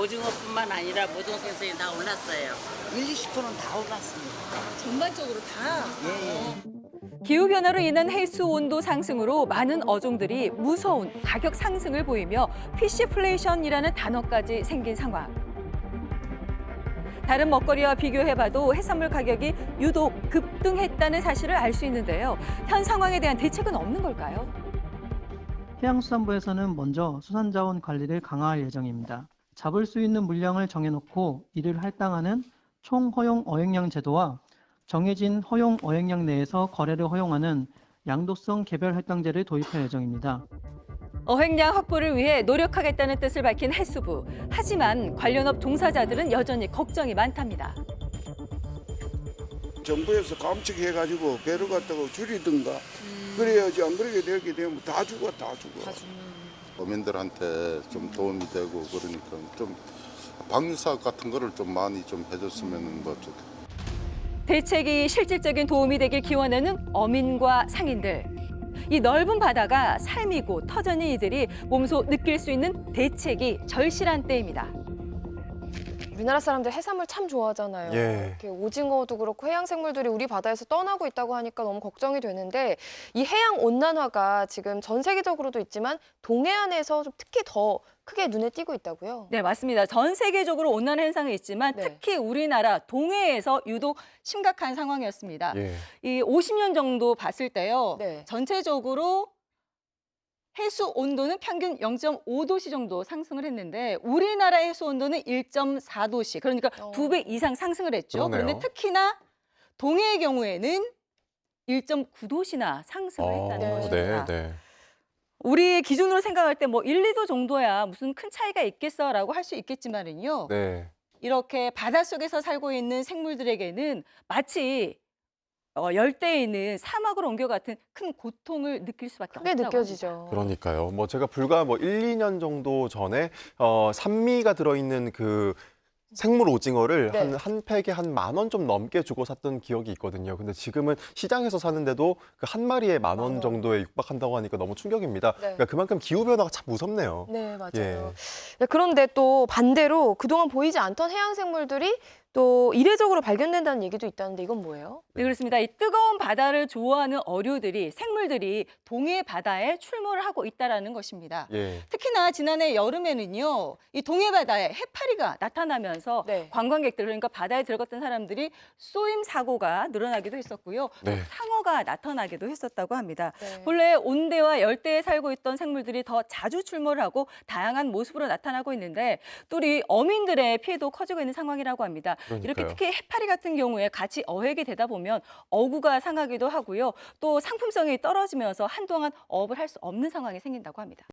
오징어뿐만 아니라 모든 생선이 다 올랐어요. 20%는 다 올랐습니다. 전반적으로 다. 기후변화로 인한 해수 온도 상승으로 많은 어종들이 무서운 가격 상승을 보이며 피쉬플레이션이라는 단어까지 생긴 상황. 다른 먹거리와 비교해봐도 해산물 가격이 유독 급등했다는 사실을 알 수 있는데요. 현 상황에 대한 대책은 없는 걸까요? 해양수산부에서는 먼저 수산자원 관리를 강화할 예정입니다. 잡을 수 있는 물량을 정해놓고 이를 할당하는 총 허용 어획량 제도와 정해진 허용 어획량 내에서 거래를 허용하는 양도성 개별 할당제를 도입할 예정입니다. 어획량 확보를 위해 노력하겠다는 뜻을 밝힌 해수부. 하지만 관련업 종사자들은 여전히 걱정이 많답니다. 정부에서 감축해가지고 배를 갖다가 줄이든가 그래야지. 안 그렇게 되게 되면 다 죽어. 어민들한테 좀 도움이 되고 그러니까 좀 방류사업 같은 거를 좀 많이 좀 해줬으면 뭐 좋겠다. 대책이 실질적인 도움이 되길 기원하는 어민과 상인들. 이 넓은 바다가 삶이고 터전인 이들이 몸소 느낄 수 있는 대책이 절실한 때입니다. 우리나라 사람들 해산물 참 좋아하잖아요. 예. 이렇게 오징어도 그렇고 해양 생물들이 우리 바다에서 떠나고 있다고 하니까 너무 걱정이 되는데 이 해양 온난화가 지금 전 세계적으로도 있지만 동해안에서 좀 특히 더 크게 눈에 띄고 있다고요? 네, 맞습니다. 전 세계적으로 온난화 현상이 있지만 네. 특히 우리나라 동해에서 유독 심각한 상황이었습니다. 예. 이 50년 정도 봤을 때요. 네. 전체적으로 해수 온도는 평균 0.5도씨 정도 상승을 했는데 우리나라 해수 온도는 1.4도씨. 그러니까 어. 2배 이상 상승을 했죠. 그러네요. 그런데 특히나 동해의 경우에는 1.9도씨나 상승을 했다는 것입니다. 네. 우리 기준으로 생각할 때 뭐 1, 2도 정도야 무슨 큰 차이가 있겠어라고 할 수 있겠지만은요. 네. 이렇게 바닷속에서 살고 있는 생물들에게는 마치 열대에 있는 사막으로 옮겨 같은 큰 고통을 느낄 수밖에 크게 없다고 느껴지죠. 합니다. 그러니까요. 뭐 제가 불과 1, 2년 정도 전에 산미가 들어있는 그 생물 오징어를 네. 한 팩에 한 10,000원 좀 넘게 주고 샀던 기억이 있거든요. 근데 지금은 시장에서 사는데도 그 한 마리에 10,000원 정도에 육박한다고 하니까 너무 충격입니다. 네. 그러니까 그만큼 기후 변화가 참 무섭네요. 네, 맞아요. 예. 네, 그런데 또 반대로 그동안 보이지 않던 해양 생물들이 또 이례적으로 발견된다는 얘기도 있다는데 이건 뭐예요? 네, 그렇습니다. 이 뜨거운 바다를 좋아하는 어류들이 생물들이 동해 바다에 출몰을 하고 있다라는 것입니다. 예. 특히나 지난해 여름에는요, 이 동해 바다에 해파리가 나타나면서 네. 관광객들 그러니까 바다에 들어갔던 사람들이 쏘임 사고가 늘어나기도 했었고요. 네. 상어가 나타나기도 했었다고 합니다. 네. 본래 온대와 열대에 살고 있던 생물들이 더 자주 출몰하고 다양한 모습으로 나타나고 있는데 또 우리 어민들의 피해도 커지고 있는 상황이라고 합니다. 이렇게 그러니까요. 특히 해파리 같은 경우에 같이 어획이 되다 보면 어구가 상하기도 하고요. 또 상품성이 떨어지면서 한동안 어업을 할 수 없는 상황이 생긴다고 합니다.